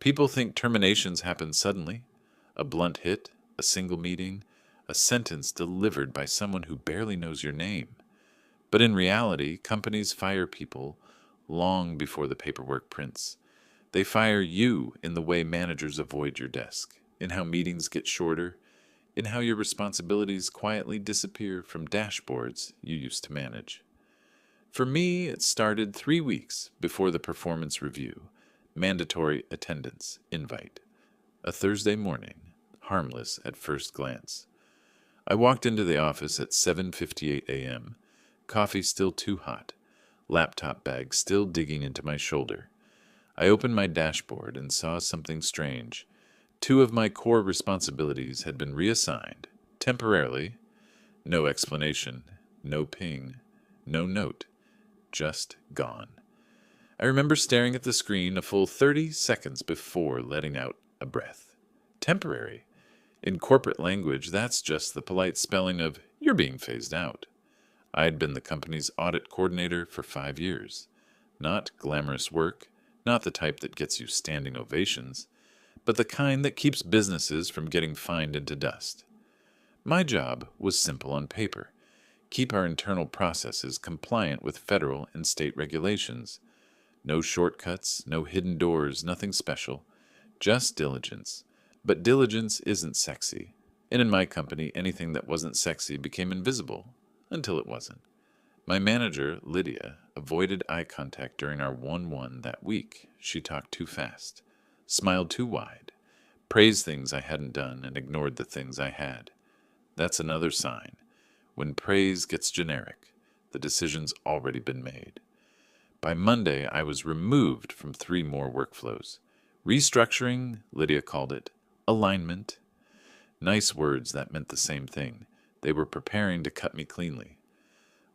People think terminations happen suddenly. A blunt hit, a single meeting, a sentence delivered by someone who barely knows your name. But in reality, companies fire people long before the paperwork prints. They fire you in the way managers avoid your desk, in how meetings get shorter, in how your responsibilities quietly disappear from dashboards you used to manage. For me, it started 3 weeks before the performance review, mandatory attendance invite. A Thursday morning, harmless at first glance. I walked into the office at 7:58 a.m., coffee still too hot, laptop bag still digging into my shoulder. I opened my dashboard and saw something strange. Two of my core responsibilities had been reassigned, temporarily. No explanation, no ping, no note, just gone. I remember staring at the screen a full 30 seconds before letting out a breath. Temporary. In corporate language, that's just the polite spelling of "you're being phased out." I had been the company's audit coordinator for 5 years. Not glamorous work, not the type that gets you standing ovations, but the kind that keeps businesses from getting fined into dust. My job was simple on paper. Keep our internal processes compliant with federal and state regulations. No shortcuts, no hidden doors, nothing special. Just diligence. But diligence isn't sexy. And in my company, anything that wasn't sexy became invisible, until it wasn't. My manager, Lydia, avoided eye contact during our 1-1 that week. She talked too fast, smiled too wide, praised things I hadn't done, and ignored the things I had. That's another sign. When praise gets generic, the decision's already been made. By Monday, I was removed from 3 more workflows. Restructuring, Lydia called it. Alignment. Nice words that meant the same thing. They were preparing to cut me cleanly.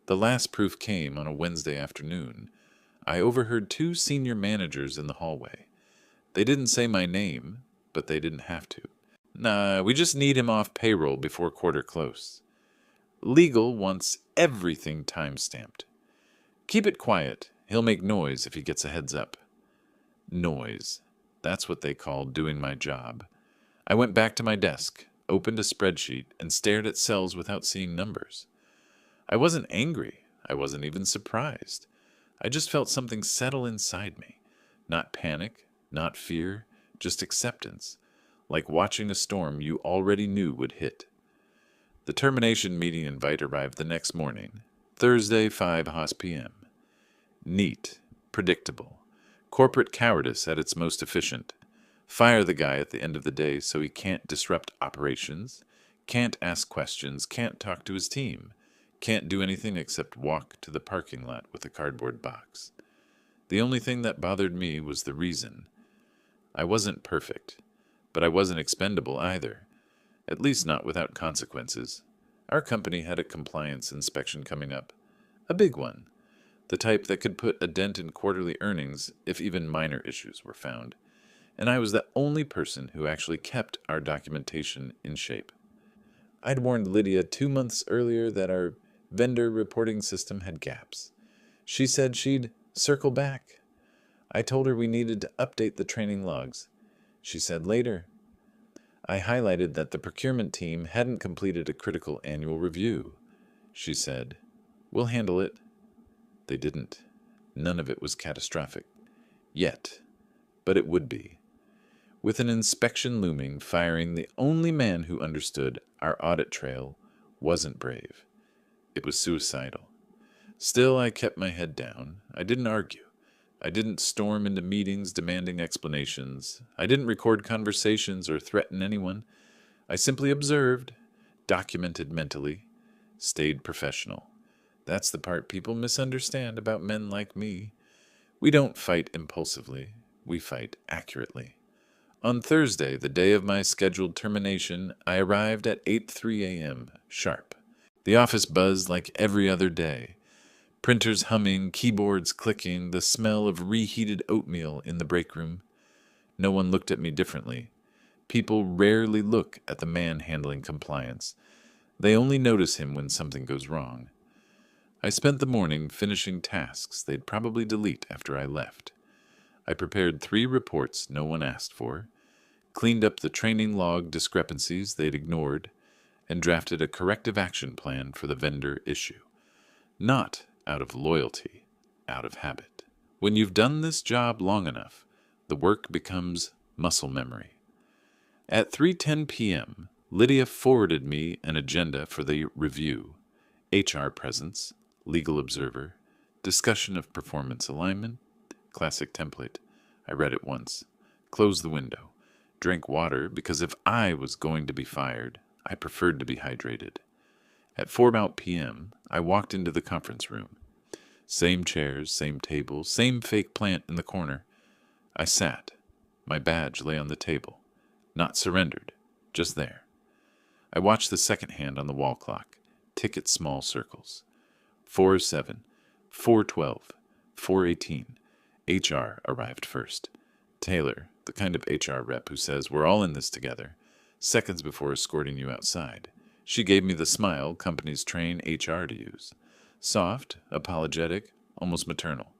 The last proof came on a Wednesday afternoon. I overheard 2 senior managers in the hallway. They didn't say my name, but they didn't have to. Nah, we just need him off payroll before quarter close. Legal wants everything time-stamped. Keep it quiet. He'll make noise if he gets a heads up. Noise. That's what they call doing my job. I went back to my desk, opened a spreadsheet, and stared at cells without seeing numbers. I wasn't angry. I wasn't even surprised. I just felt something settle inside me. Not panic, not fear, just acceptance. Like watching a storm you already knew would hit. The termination meeting invite arrived the next morning, Thursday, 5 p.m. Neat, predictable. Corporate cowardice at its most efficient. Fire the guy at the end of the day so he can't disrupt operations, can't ask questions, can't talk to his team, can't do anything except walk to the parking lot with a cardboard box. The only thing that bothered me was the reason. I wasn't perfect, but I wasn't expendable either, at least not without consequences. Our company had a compliance inspection coming up, a big one, the type that could put a dent in quarterly earnings if even minor issues were found. And I was the only person who actually kept our documentation in shape. I'd warned Lydia 2 months earlier that our vendor reporting system had gaps. She said she'd circle back. I told her we needed to update the training logs. She said later. I highlighted that the procurement team hadn't completed a critical annual review. She said, "We'll handle it." They didn't. None of it was catastrophic. Yet. But it would be. With an inspection looming, firing the only man who understood our audit trail wasn't brave. It was suicidal. Still, I kept my head down. I didn't argue. I didn't storm into meetings demanding explanations. I didn't record conversations or threaten anyone. I simply observed, documented mentally, stayed professional. That's the part people misunderstand about men like me. We don't fight impulsively. We fight accurately. On Thursday, the day of my scheduled termination, I arrived at 8:03 a.m., sharp. The office buzzed like every other day. Printers humming, keyboards clicking, the smell of reheated oatmeal in the break room. No one looked at me differently. People rarely look at the man handling compliance. They only notice him when something goes wrong. I spent the morning finishing tasks they'd probably delete after I left. I prepared 3 reports no one asked for, cleaned up the training log discrepancies they'd ignored, and drafted a corrective action plan for the vendor issue. Not out of loyalty, out of habit. When you've done this job long enough, the work becomes muscle memory. At 3:10 p.m., Lydia forwarded me an agenda for the review: HR presence, legal observer, discussion of performance alignment, classic template. I read it once, closed the window, drank water because if I was going to be fired, I preferred to be hydrated. At 4 p.m., I walked into the conference room. Same chairs, same table, same fake plant in the corner. I sat. My badge lay on the table. Not surrendered, just there. I watched the second hand on the wall clock, tick at small circles. 4:07, 4:12, 4:18. HR arrived first. Taylor, the kind of HR rep who says, "We're all in this together," seconds before escorting you outside. She gave me the smile companies train HR to use. Soft, apologetic, almost maternal.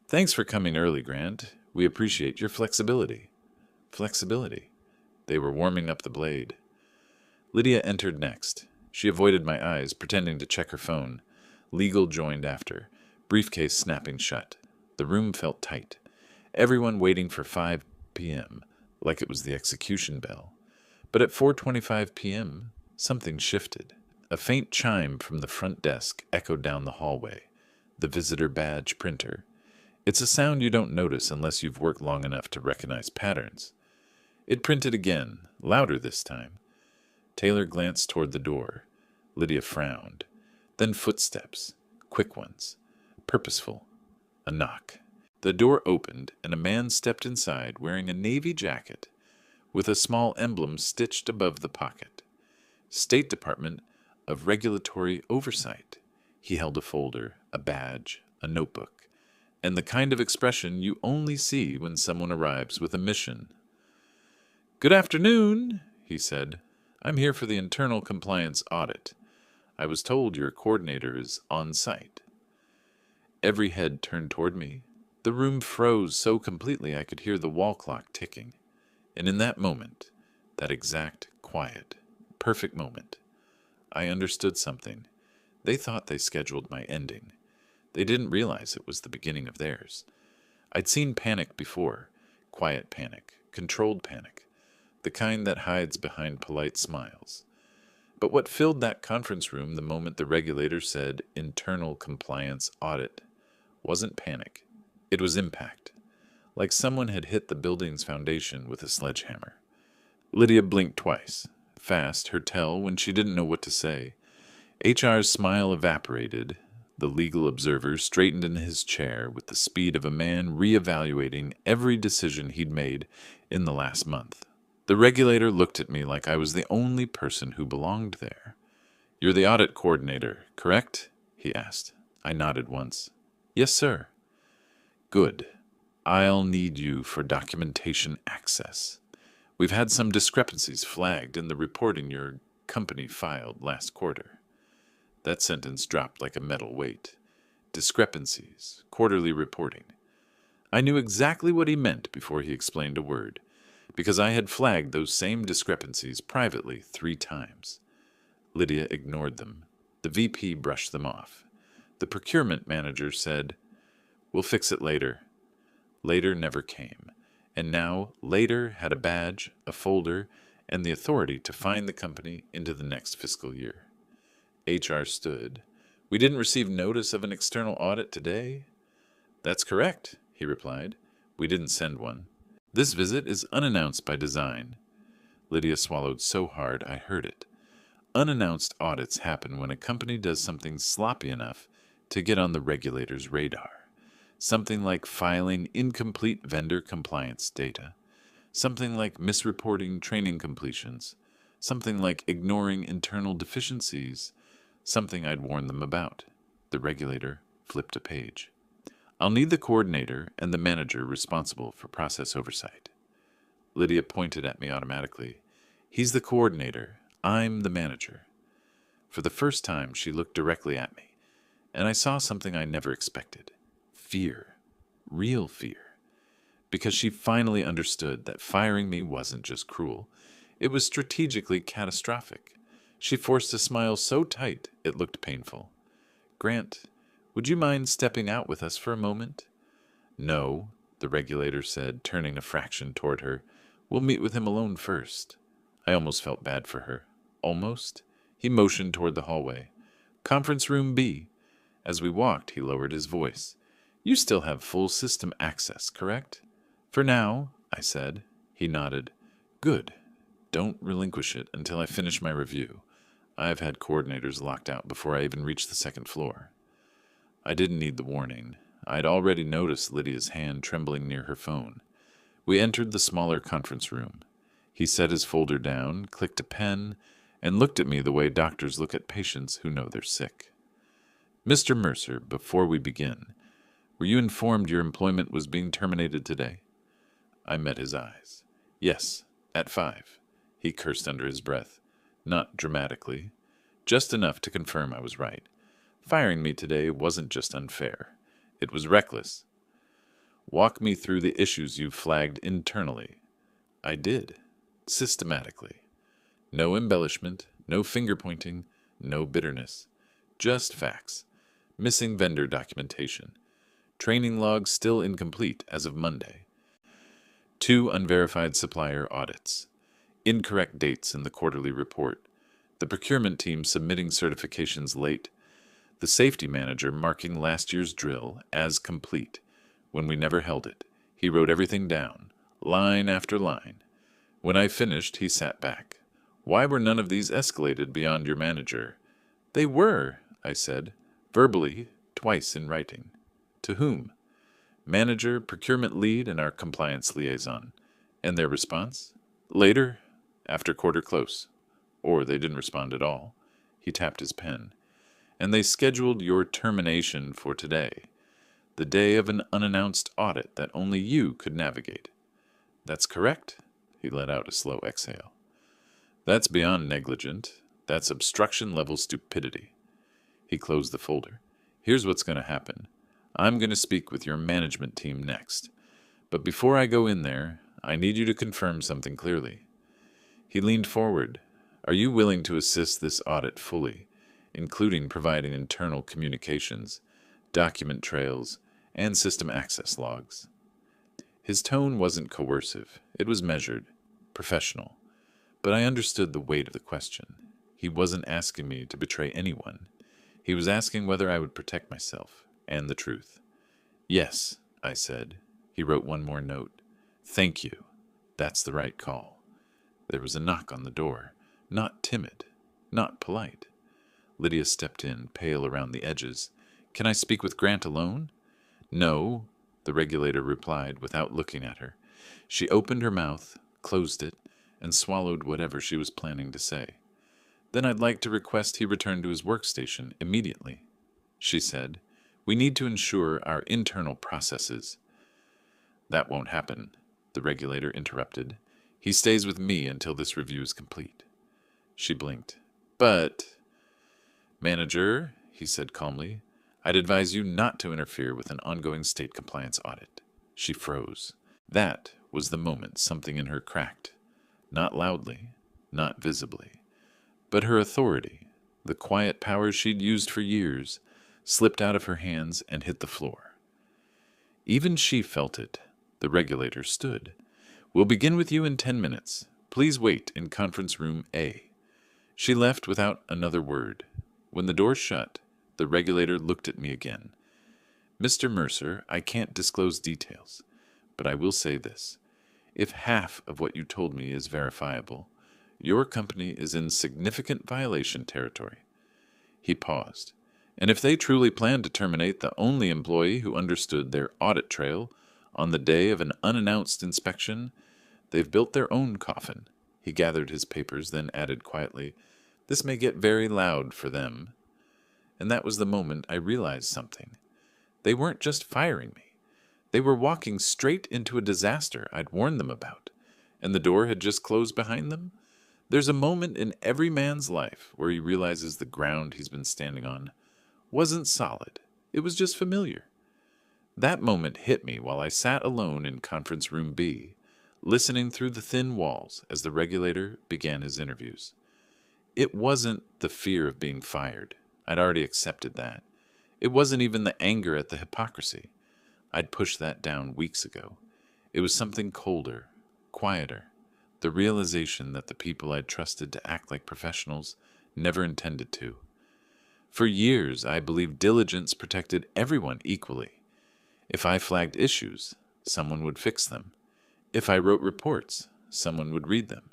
"Thanks for coming early, Grant. We appreciate your flexibility." Flexibility. They were warming up the blade. Lydia entered next. She avoided my eyes, pretending to check her phone. Legal joined after, briefcase snapping shut. The room felt tight. Everyone waiting for 5 p.m., like it was the execution bell. But at 4:25 p.m., something shifted. A faint chime from the front desk echoed down the hallway. The visitor badge printer. It's a sound you don't notice unless you've worked long enough to recognize patterns. It printed again, louder this time. Taylor glanced toward the door. Lydia frowned. Then footsteps, quick ones, purposeful. A knock. The door opened, and a man stepped inside wearing a navy jacket with a small emblem stitched above the pocket. State Department of Regulatory Oversight. He held a folder, a badge, a notebook, and the kind of expression you only see when someone arrives with a mission. "Good afternoon," he said. "I'm here for the internal compliance audit. I was told your coordinator is on site." Every head turned toward me. The room froze so completely I could hear the wall clock ticking. And in that moment, that exact, quiet, perfect moment, I understood something. They thought they scheduled my ending. They didn't realize it was the beginning of theirs. I'd seen panic before. Quiet panic, controlled panic, the kind that hides behind polite smiles. But what filled that conference room the moment the regulator said internal compliance audit wasn't panic. It was impact, like someone had hit the building's foundation with a sledgehammer. Lydia blinked twice, fast, her tell, when she didn't know what to say. HR's smile evaporated. The legal observer straightened in his chair with the speed of a man reevaluating every decision he'd made in the last month. The regulator looked at me like I was the only person who belonged there. "You're the audit coordinator, correct?" he asked. I nodded once. "Yes, sir." "Good. I'll need you for documentation access. We've had some discrepancies flagged in the reporting your company filed last quarter." That sentence dropped like a metal weight. Discrepancies, quarterly reporting. I knew exactly what he meant before he explained a word, because I had flagged those same discrepancies privately 3 times. Lydia ignored them. The VP brushed them off. The procurement manager said, "We'll fix it later." Later never came, and now later had a badge, a folder, and the authority to fine the company into the next fiscal year. HR stood. "We didn't receive notice of an external audit today?" "That's correct," he replied. "We didn't send one. This visit is unannounced by design." Lydia swallowed so hard I heard it. Unannounced audits happen when a company does something sloppy enough to get on the regulator's radar. Something like filing incomplete vendor compliance data. Something like misreporting training completions. Something like ignoring internal deficiencies. Something I'd warned them about. The regulator flipped a page. "I'll need the coordinator and the manager responsible for process oversight." Lydia pointed at me automatically. "He's the coordinator. I'm the manager." For the first time, she looked directly at me, and I saw something I never expected. Fear. Real fear. because she finally understood that firing me wasn't just cruel, it was strategically catastrophic. She forced a smile so tight it looked painful. "Grant, would you mind stepping out with us for a moment?" "No," the regulator said, turning a fraction toward her. "We'll meet with him alone first." I almost felt bad for her. Almost? He motioned toward the hallway. "Conference room B." As we walked, he lowered his voice. "You still have full system access, correct?" "For now," I said. He nodded. "Good. Don't relinquish it until I finish my review. I've had coordinators locked out before I even reached the second floor." I didn't need the warning. I'd already noticed Lydia's hand trembling near her phone. We entered the smaller conference room. He set his folder down, clicked a pen, and looked at me the way doctors look at patients who know they're sick. "Mr. Mercer, before we begin, were you informed your employment was being terminated today?" I met his eyes. "Yes, at 5. He cursed under his breath. Not dramatically. Just enough to confirm I was right. Firing me today wasn't just unfair. It was reckless. "Walk me through the issues you've flagged internally." I did. Systematically. No embellishment, no finger-pointing, no bitterness. Just facts. Missing vendor documentation. Training logs still incomplete as of Monday. 2 unverified supplier audits. Incorrect dates in the quarterly report. The procurement team submitting certifications late. The safety manager marking last year's drill as complete, when we never held it. He wrote everything down, line after line. When I finished, he sat back. "Why were none of these escalated beyond your manager?" "They were," I said, verbally, twice in writing. "To whom?" "Manager, procurement lead, and our compliance liaison." "And their response?" "Later, after quarter close." Or they didn't respond at all. He tapped his pen. "And they scheduled your termination for today, the day of an unannounced audit that only you could navigate." "That's correct." He let out a slow exhale. "That's beyond negligent. That's obstruction-level stupidity." He closed the folder. "Here's what's going to happen. I'm going to speak with your management team next. But before I go in there, I need you to confirm something clearly." He leaned forward. "Are you willing to assist this audit fully, including providing internal communications, document trails, and system access logs?" His tone wasn't coercive. It was measured, professional. But I understood the weight of the question. He wasn't asking me to betray anyone. He was asking whether I would protect myself and the truth. "Yes," I said. He wrote one more note. "Thank you. That's the right call." There was a knock on the door. Not timid. Not polite. Lydia stepped in, pale around the edges. "Can I speak with Grant alone?" "No," the regulator replied without looking at her. She opened her mouth, closed it, and swallowed whatever she was planning to say. "Then I'd like to request he return to his workstation immediately," she said. "We need to ensure our internal processes." "That won't happen," the regulator interrupted. "He stays with me until this review is complete." She blinked. "But—" "Manager," he said calmly, "I'd advise you not to interfere with an ongoing state compliance audit." She froze. That was the moment something in her cracked. Not loudly, not visibly. But her authority, the quiet power she'd used for years, slipped out of her hands and hit the floor. Even she felt it. The regulator stood. "We'll begin with you in 10 minutes. Please wait in conference room A." She left without another word. When the door shut, the regulator looked at me again. "Mr. Mercer, I can't disclose details, but I will say this. If half of what you told me is verifiable, your company is in significant violation territory." He paused. "And if they truly plan to terminate the only employee who understood their audit trail on the day of an unannounced inspection, they've built their own coffin." He gathered his papers, then added quietly, "This may get very loud for them." And that was the moment I realized something. They weren't just firing me. They were walking straight into a disaster I'd warned them about, and the door had just closed behind them. There's a moment in every man's life where he realizes the ground he's been standing on wasn't solid. It was just familiar. That moment hit me while I sat alone in conference room B, listening through the thin walls as the regulator began his interviews. It wasn't the fear of being fired. I'd already accepted that. It wasn't even the anger at the hypocrisy. I'd pushed that down weeks ago. It was something colder, quieter, the realization that the people I'd trusted to act like professionals never intended to. For years, I believed diligence protected everyone equally. If I flagged issues, someone would fix them. If I wrote reports, someone would read them.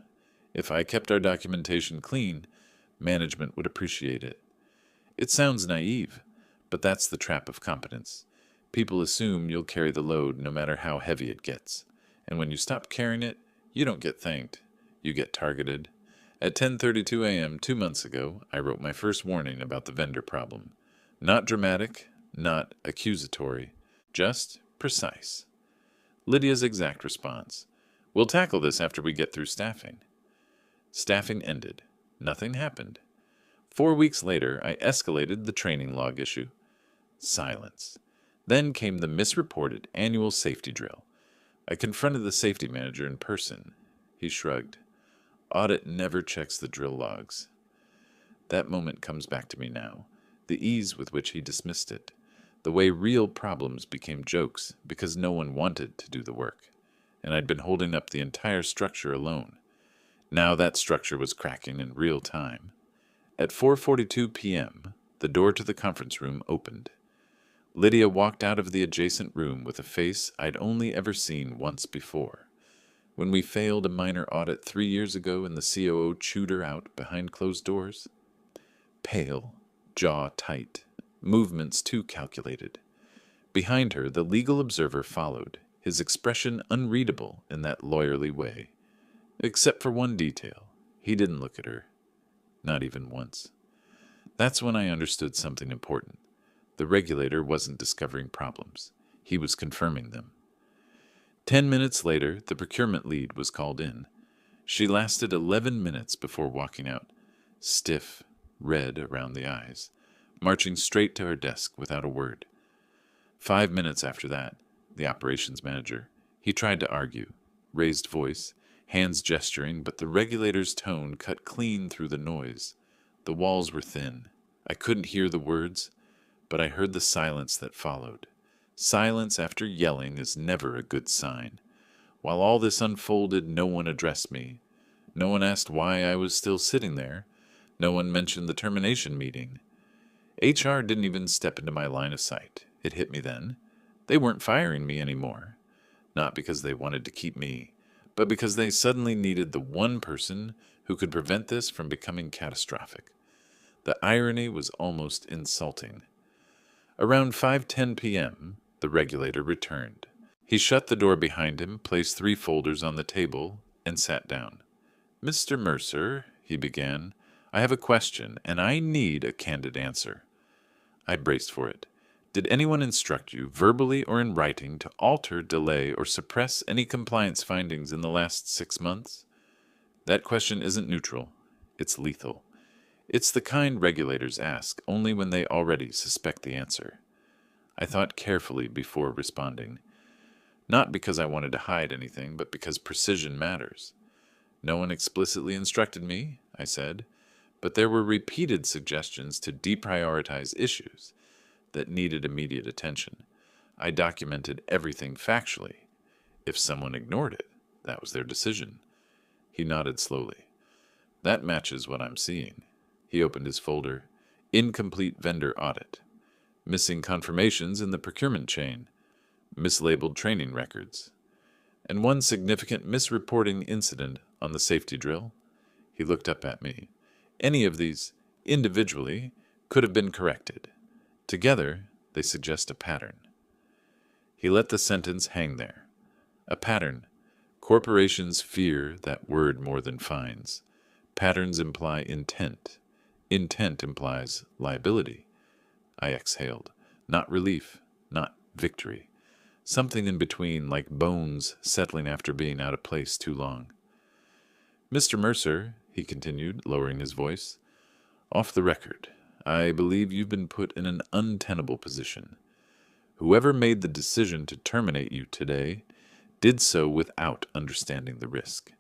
If I kept our documentation clean, management would appreciate it. It sounds naive, but that's the trap of competence. People assume you'll carry the load no matter how heavy it gets. And when you stop carrying it, you don't get thanked. You get targeted. At 10:32 a.m. 2 months ago, I wrote my first warning about the vendor problem. Not dramatic, not accusatory, just precise. Lydia's exact response: "We'll tackle this after we get through staffing." Staffing ended. Nothing happened. 4 weeks later, I escalated the training log issue. Silence. Then came the misreported annual safety drill. I confronted the safety manager in person. He shrugged. Audit never checks the drill logs. That moment comes back to me now. The ease with which he dismissed it. The way real problems became jokes because no one wanted to do the work. And I'd been holding up the entire structure alone. Now that structure was cracking in real time. At 4:42 p.m., the door to the conference room opened. Lydia walked out of the adjacent room with a face I'd only ever seen once before. When we failed a minor audit 3 years ago and the COO chewed her out behind closed doors. Pale, jaw tight, movements too calculated. Behind her, the legal observer followed, his expression unreadable in that lawyerly way. Except for one detail. He didn't look at her. Not even once. That's when I understood something important. The regulator wasn't discovering problems. He was confirming them. 10 minutes later, the procurement lead was called in. She lasted 11 minutes before walking out, stiff, red around the eyes, marching straight to her desk without a word. 5 minutes after that, the operations manager, he tried to argue, raised voice, hands gesturing, but the regulator's tone cut clean through the noise. The walls were thin. I couldn't hear the words, but I heard the silence that followed. Silence after yelling is never a good sign. While all this unfolded, no one addressed me. No one asked why I was still sitting there. No one mentioned the termination meeting. HR didn't even step into my line of sight. It hit me then. They weren't firing me anymore. Not because they wanted to keep me, but because they suddenly needed the one person who could prevent this from becoming catastrophic. The irony was almost insulting. Around 5:10 p.m., the regulator returned. He shut the door behind him, placed 3 folders on the table, and sat down. "Mr. Mercer," he began, "I have a question, and I need a candid answer." I braced for it. "Did anyone instruct you, verbally or in writing, to alter, delay, or suppress any compliance findings in the last 6 months?" That question isn't neutral. It's lethal. It's the kind regulators ask only when they already suspect the answer. I thought carefully before responding. Not because I wanted to hide anything, but because precision matters. "No one explicitly instructed me," I said, but there were repeated suggestions to deprioritize issues that needed immediate attention. I documented everything factually. If someone ignored it, that was their decision. He nodded slowly. "That matches what I'm seeing." He opened his folder. "Incomplete vendor audit. Missing confirmations in the procurement chain. Mislabeled training records. And one significant misreporting incident on the safety drill." He looked up at me. "Any of these, individually, could have been corrected. Together, they suggest a pattern." He let the sentence hang there. A pattern. Corporations fear that word more than fines. Patterns imply intent. Intent implies liability. I exhaled. Not relief, not victory. Something in between, like bones settling after being out of place too long. "Mr. Mercer," he continued, lowering his voice, "off the record, I believe you've been put in an untenable position. Whoever made the decision to terminate you today did so without understanding the risk.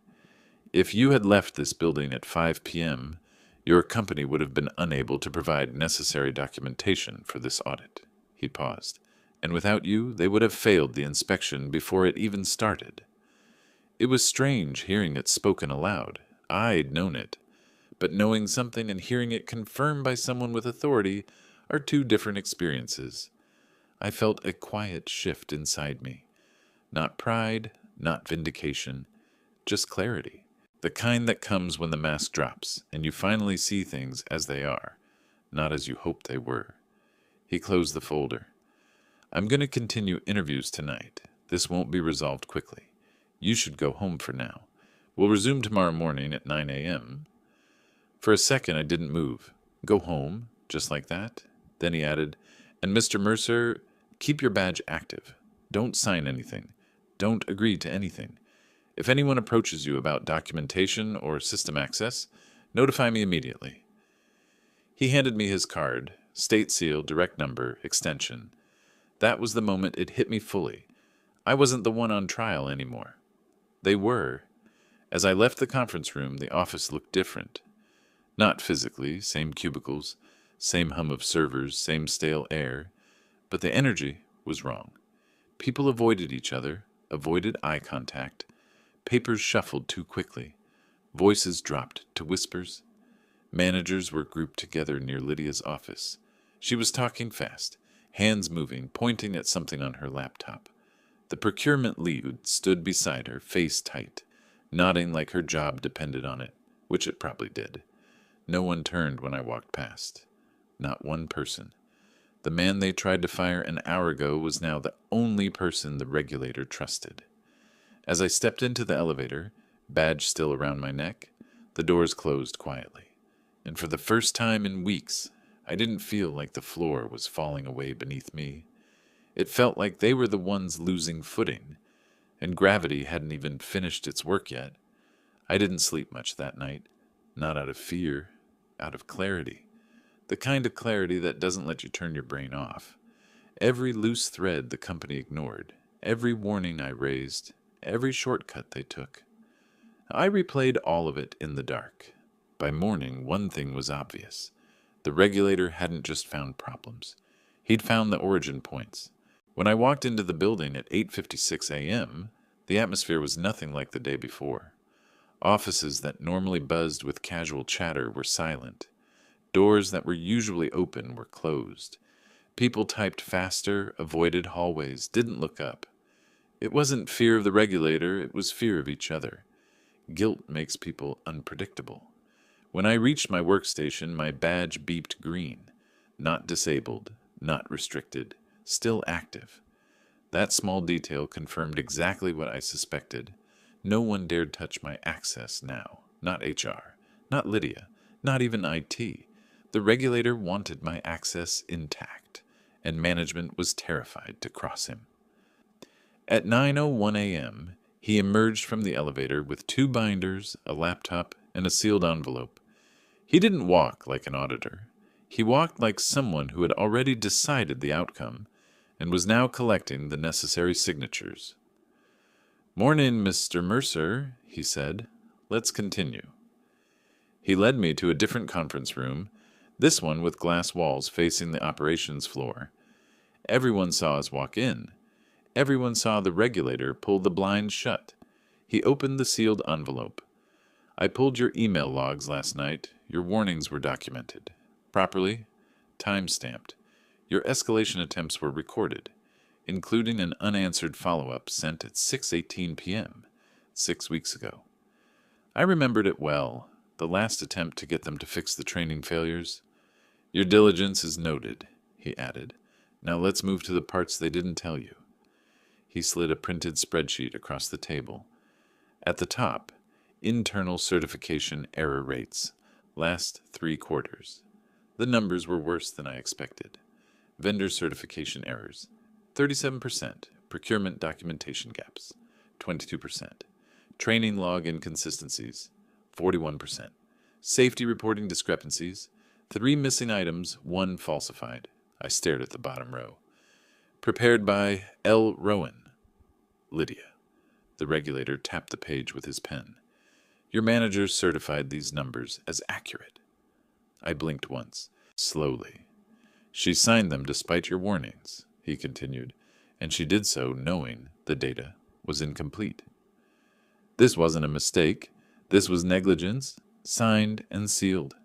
If you had left this building at 5 p.m., your company would have been unable to provide necessary documentation for this audit. He paused. And without you, they would have failed the inspection before it even started. It was strange hearing it spoken aloud. I'd known it. But knowing something and hearing it confirmed by someone with authority are two different experiences. I felt a quiet shift inside me. Not pride, not vindication, just clarity. The kind that comes when the mask drops and you finally see things as they are, not as you hoped they were. He closed the folder. I'm going to continue interviews tonight. This won't be resolved quickly. You should go home for now. We'll resume tomorrow morning at 9 a.m. For a second, I didn't move. Go home, just like that? Then he added, and Mr. Mercer, keep your badge active. Don't sign anything. Don't agree to anything. If anyone approaches you about documentation or system access, notify me immediately. He handed me his card, state seal, direct number, extension. That was the moment it hit me fully. I wasn't the one on trial anymore. They were. As I left the conference room, the office looked different. Not physically, same cubicles, same hum of servers, same stale air, but the energy was wrong. People avoided each other, avoided eye contact. Papers shuffled too quickly. Voices dropped to whispers. Managers were grouped together near Lydia's office. She was talking fast, hands moving, pointing at something on her laptop. The procurement lead stood beside her, face tight, nodding like her job depended on it, which it probably did. No one turned when I walked past. Not one person. The man they tried to fire an hour ago was now the only person the regulator trusted. As I stepped into the elevator, badge still around my neck, the doors closed quietly. And for the first time in weeks, I didn't feel like the floor was falling away beneath me. It felt like they were the ones losing footing, and gravity hadn't even finished its work yet. I didn't sleep much that night, not out of fear, out of clarity. The kind of clarity that doesn't let you turn your brain off. Every loose thread the company ignored, every warning I raised, every shortcut they took. I replayed all of it in the dark. By morning, one thing was obvious. The regulator hadn't just found problems. He'd found the origin points. When I walked into the building at 8:56 a.m., the atmosphere was nothing like the day before. Offices that normally buzzed with casual chatter were silent. Doors that were usually open were closed. People typed faster, avoided hallways, didn't look up. It wasn't fear of the regulator, it was fear of each other. Guilt makes people unpredictable. When I reached my workstation, my badge beeped green. Not disabled, not restricted, still active. That small detail confirmed exactly what I suspected. No one dared touch my access now. Not HR, not Lydia, not even IT. The regulator wanted my access intact, and management was terrified to cross him. At 9:01 a.m., he emerged from the elevator with 2 binders, a laptop, and a sealed envelope. He didn't walk like an auditor. He walked like someone who had already decided the outcome and was now collecting the necessary signatures. "Morning, Mr. Mercer," he said. "Let's continue." He led me to a different conference room, this one with glass walls facing the operations floor. Everyone saw us walk in. Everyone saw the regulator pull the blinds shut. He opened the sealed envelope. "I pulled your email logs last night. Your warnings were documented. Properly, time-stamped. Your escalation attempts were recorded, including an unanswered follow-up sent at 6:18 p.m., 6 weeks ago. I remembered it well, the last attempt to get them to fix the training failures. Your diligence is noted," he added. "Now let's move to the parts they didn't tell you." He slid a printed spreadsheet across the table. At the top, internal certification error rates, last 3 quarters. The numbers were worse than I expected. Vendor certification errors, 37%. Procurement documentation gaps, 22%. Training log inconsistencies, 41%. Safety reporting discrepancies, 3 missing items, 1 falsified. I stared at the bottom row. Prepared by L. Rowan. Lydia. The regulator tapped the page with his pen. Your manager certified these numbers as accurate. I blinked once, slowly. She signed them despite your warnings, he continued, and she did so knowing the data was incomplete. This wasn't a mistake. This was negligence, signed and sealed.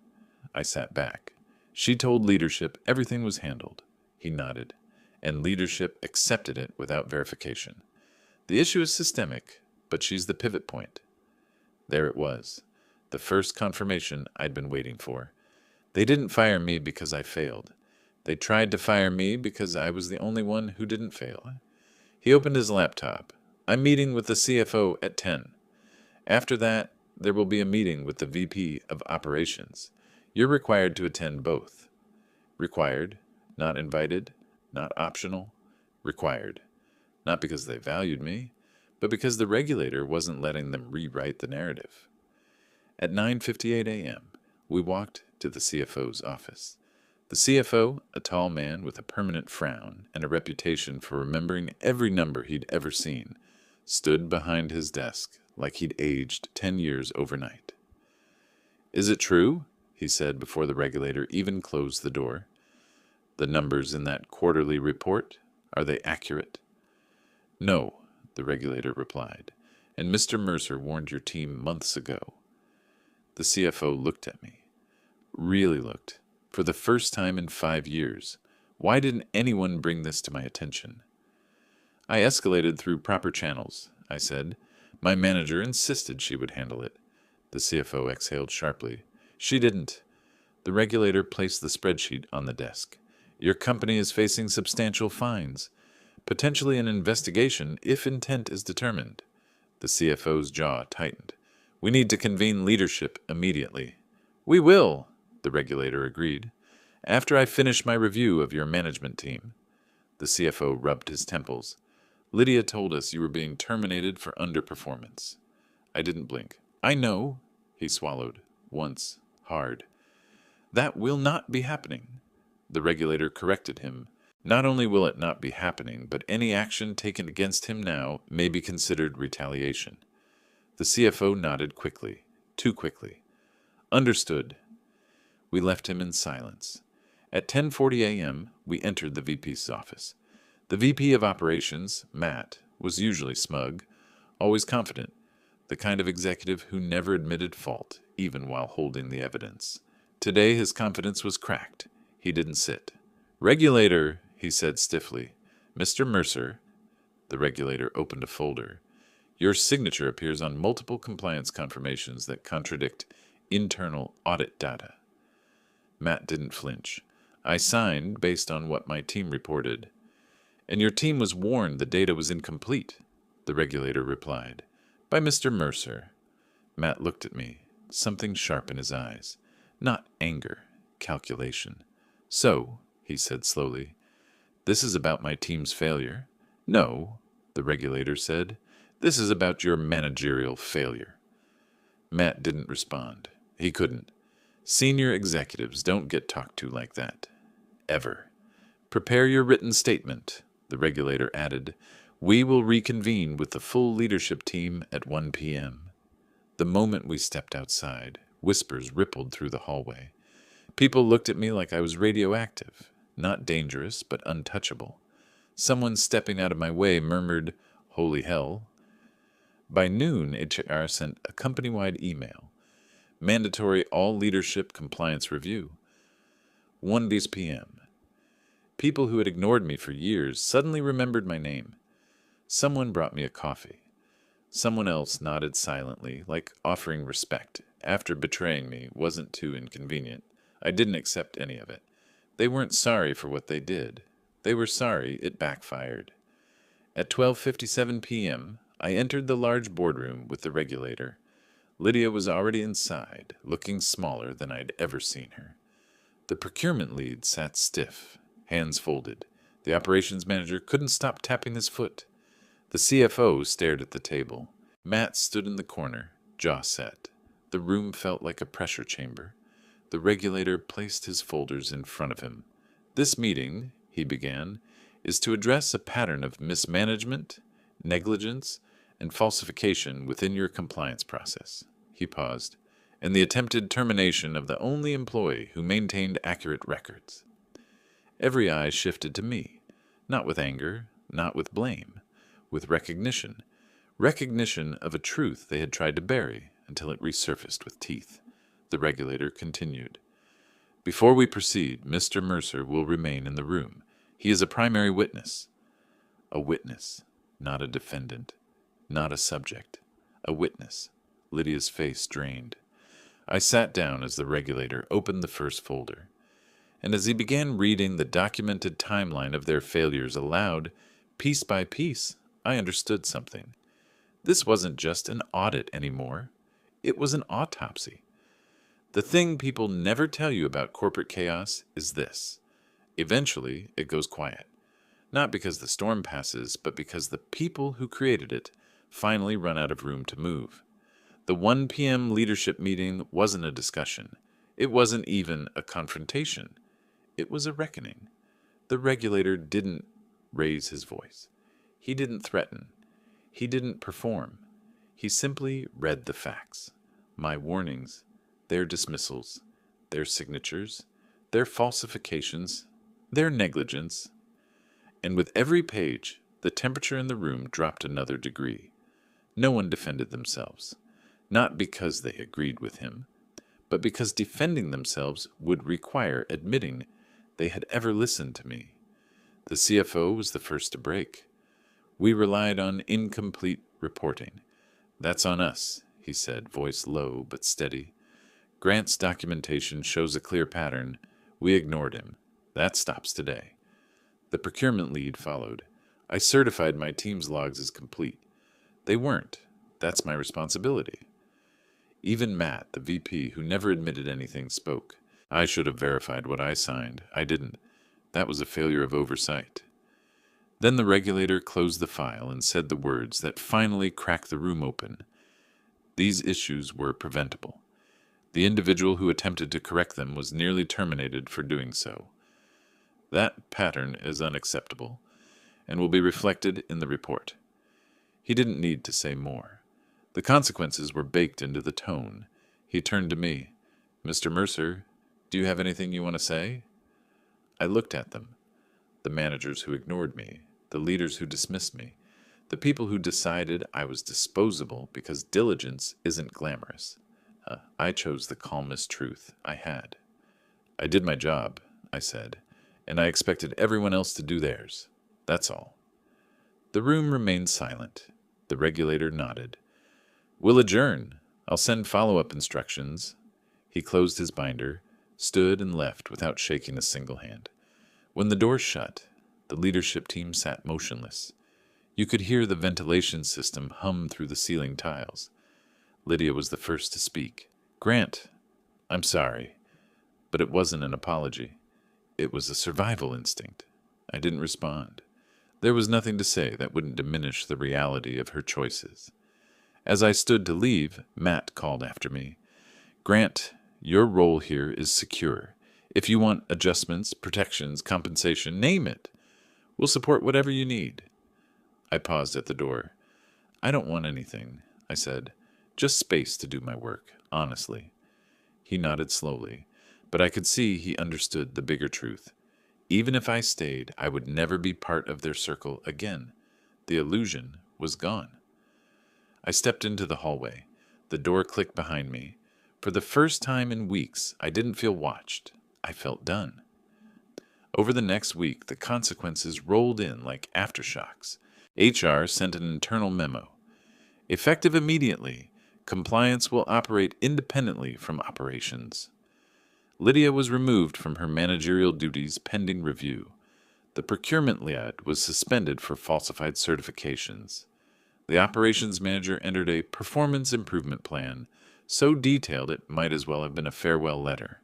I sat back. She told leadership everything was handled. He nodded, and leadership accepted it without verification. The issue is systemic, but she's the pivot point. There it was, the first confirmation I'd been waiting for. They didn't fire me because I failed. They tried to fire me because I was the only one who didn't fail. He opened his laptop. I'm meeting with the CFO at 10. After that, there will be a meeting with the VP of Operations. You're required to attend both. Required, not invited, not optional. Required. Not because they valued me, but because the regulator wasn't letting them rewrite the narrative. At 9:58 a.m., we walked to the CFO's office. The CFO, a tall man with a permanent frown and a reputation for remembering every number he'd ever seen, stood behind his desk like he'd aged 10 years overnight. Is it true? He said before the regulator even closed the door. The numbers in that quarterly report, are they accurate? No, the regulator replied, and Mr. Mercer warned your team months ago. The CFO looked at me. Really looked. For the first time in 5 years. Why didn't anyone bring this to my attention? I escalated through proper channels, I said. My manager insisted she would handle it. The CFO exhaled sharply. She didn't. The regulator placed the spreadsheet on the desk. Your company is facing substantial fines. Potentially an investigation if intent is determined. The CFO's jaw tightened. We need to convene leadership immediately. We will, the regulator agreed. After I finish my review of your management team. The CFO rubbed his temples. Lydia told us you were being terminated for underperformance. I didn't blink. I know, he swallowed, once, hard. That will not be happening. The regulator corrected him. Not only will it not be happening, but any action taken against him now may be considered retaliation. The CFO nodded quickly, too quickly. Understood. We left him in silence. At 10:40 a.m., we entered the VP's office. The VP of Operations, Matt, was usually smug, always confident, the kind of executive who never admitted fault, even while holding the evidence. Today his confidence was cracked. He didn't sit. Regulator, he said stiffly. Mr. Mercer. The regulator opened a folder. Your signature appears on multiple compliance confirmations that contradict internal audit data. Matt didn't flinch. I signed based on what my team reported. And your team was warned the data was incomplete, the regulator replied. By Mr. Mercer. Matt looked at me, something sharp in his eyes. Not anger, calculation. So, he said slowly, this is about my team's failure? No, the regulator said. This is about your managerial failure. Matt didn't respond. He couldn't. Senior executives don't get talked to like that. Ever. Prepare your written statement, the regulator added. We will reconvene with the full leadership team at 1 p.m. The moment we stepped outside, whispers rippled through the hallway. People looked at me like I was radioactive, not dangerous, but untouchable. Someone stepping out of my way murmured, Holy hell. By noon, HR sent a company-wide email. Mandatory all-leadership compliance review. 1 p.m. People who had ignored me for years suddenly remembered my name. Someone brought me a coffee. Someone else nodded silently, like offering respect. After betraying me wasn't too inconvenient. I didn't accept any of it. They weren't sorry for what they did. They were sorry it backfired. At 12:57 p.m., I entered the large boardroom with the regulator. Lydia was already inside, looking smaller than I'd ever seen her. The procurement lead sat stiff, hands folded. The operations manager couldn't stop tapping his foot. The CFO stared at the table. Matt stood in the corner, jaw set. The room felt like a pressure chamber. The regulator placed his folders in front of him. This meeting, he began, is to address a pattern of mismanagement, negligence, and falsification within your compliance process. He paused, and the attempted termination of the only employee who maintained accurate records. Every eye shifted to me, not with anger, not with blame, with recognition. Recognition of a truth they had tried to bury until it resurfaced with teeth. The regulator continued. Before we proceed, Mr. Mercer will remain in the room. He is a primary witness. A witness, not a defendant, not a subject. A witness. Lydia's face drained. I sat down as the regulator opened the first folder, and as he began reading the documented timeline of their failures aloud, piece by piece, I understood something. This wasn't just an audit anymore. It was an autopsy. The thing people never tell you about corporate chaos is this. Eventually, it goes quiet. Not because the storm passes, but because the people who created it finally run out of room to move. The 1 p.m. leadership meeting wasn't a discussion. It wasn't even a confrontation. It was a reckoning. The regulator didn't raise his voice. He didn't threaten. He didn't perform. He simply read the facts. My warnings, their dismissals, their signatures, their falsifications, their negligence. And with every page, the temperature in the room dropped another degree. No one defended themselves. Not because they agreed with him, but because defending themselves would require admitting they had ever listened to me. The CFO was the first to break. We relied on incomplete reporting. That's on us, he said, voice low but steady. Grant's documentation shows a clear pattern. We ignored him. That stops today. The procurement lead followed. I certified my team's logs as complete. They weren't. That's my responsibility. Even Matt, the VP, who never admitted anything, spoke. I should have verified what I signed. I didn't. That was a failure of oversight. Then the regulator closed the file and said the words that finally cracked the room open. These issues were preventable. The individual who attempted to correct them was nearly terminated for doing so. That pattern is unacceptable and will be reflected in the report. He didn't need to say more. The consequences were baked into the tone. He turned to me. Mr. Mercer, do you have anything you want to say? I looked at them. The managers who ignored me, the leaders who dismissed me, the people who decided I was disposable because diligence isn't glamorous. I chose the calmest truth I had. I did my job, I said, and I expected everyone else to do theirs. That's all. The room remained silent. The regulator nodded. We'll adjourn. I'll send follow-up instructions. He closed his binder, stood and left without shaking a single hand. When the door shut, the leadership team sat motionless. You could hear the ventilation system hum through the ceiling tiles. Lydia was the first to speak. Grant, I'm sorry, but it wasn't an apology. It was a survival instinct. I didn't respond. There was nothing to say that wouldn't diminish the reality of her choices. As I stood to leave, Matt called after me. Grant, your role here is secure. If you want adjustments, protections, compensation, name it. We'll support whatever you need. I paused at the door. I don't want anything, I said. Just space to do my work, honestly. He nodded slowly, but I could see he understood the bigger truth. Even if I stayed, I would never be part of their circle again. The illusion was gone. I stepped into the hallway. The door clicked behind me. For the first time in weeks, I didn't feel watched. I felt done. Over the next week, the consequences rolled in like aftershocks. HR sent an internal memo. Effective immediately, compliance will operate independently from operations. Lydia was removed from her managerial duties pending review. The procurement lead was suspended for falsified certifications. The operations manager entered a performance improvement plan, so detailed it might as well have been a farewell letter.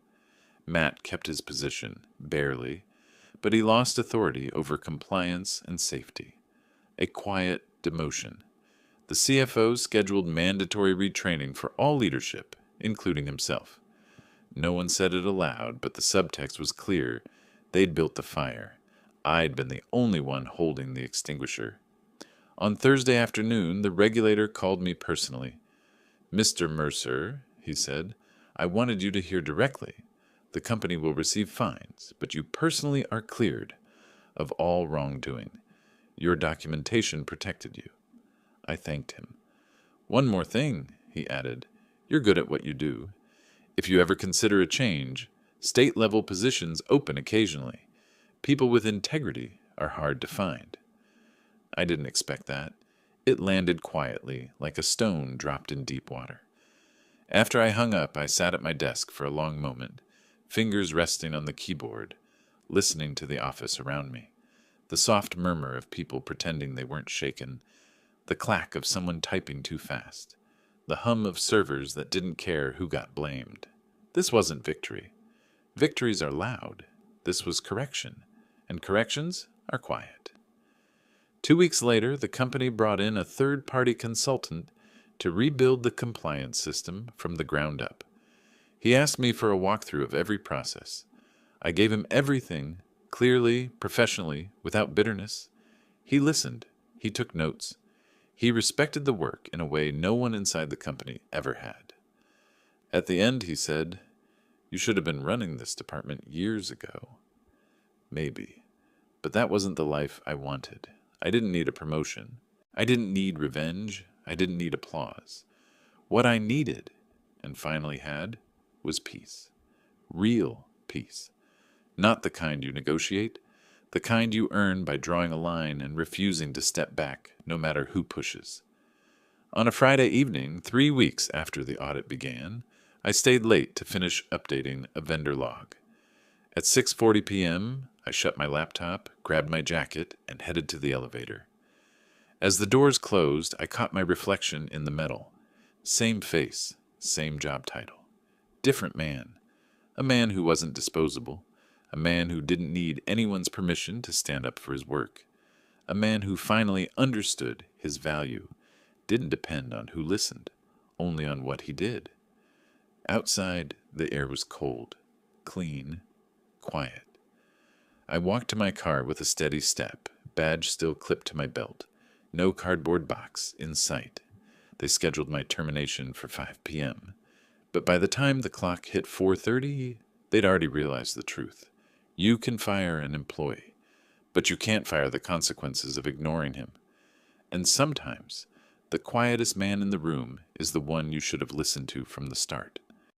Matt kept his position, barely, but he lost authority over compliance and safety. A quiet demotion. The CFO scheduled mandatory retraining for all leadership, including himself. No one said it aloud, but the subtext was clear. They'd built the fire. I'd been the only one holding the extinguisher. On Thursday afternoon, the regulator called me personally. "Mr. Mercer," he said, "I wanted you to hear directly. The company will receive fines, but you personally are cleared of all wrongdoing. Your documentation protected you." I thanked him. "One more thing," he added. "You're good at what you do. If you ever consider a change, state-level positions open occasionally. People with integrity are hard to find." I didn't expect that. It landed quietly, like a stone dropped in deep water. After I hung up, I sat at my desk for a long moment, fingers resting on the keyboard, listening to the office around me. The soft murmur of people pretending they weren't shaken, the clack of someone typing too fast, the hum of servers that didn't care who got blamed. This wasn't victory. Victories are loud. This was correction, and corrections are quiet. 2 weeks later, the company brought in a third-party consultant to rebuild the compliance system from the ground up. He asked me for a walkthrough of every process. I gave him everything, clearly, professionally, without bitterness. He listened. He took notes. He respected the work in a way no one inside the company ever had. At the end, he said, "You should have been running this department years ago." Maybe. But that wasn't the life I wanted. I didn't need a promotion. I didn't need revenge. I didn't need applause. What I needed, and finally had, was peace. Real peace. Not the kind you negotiate, the kind you earn by drawing a line and refusing to step back, no matter who pushes. On a Friday evening, 3 weeks after the audit began, I stayed late to finish updating a vendor log. At 6:40 p.m., I shut my laptop, grabbed my jacket, and headed to the elevator. As the doors closed, I caught my reflection in the metal. Same face, same job title. Different man. A man who wasn't disposable. A man who didn't need anyone's permission to stand up for his work. A man who finally understood his value. Didn't depend on who listened, only on what he did. Outside, the air was cold, clean, quiet. I walked to my car with a steady step, badge still clipped to my belt. No cardboard box in sight. They scheduled my termination for 5 p.m. But by the time the clock hit 4:30, they'd already realized the truth. You can fire an employee, but you can't fire the consequences of ignoring him. And sometimes, the quietest man in the room is the one you should have listened to from the start.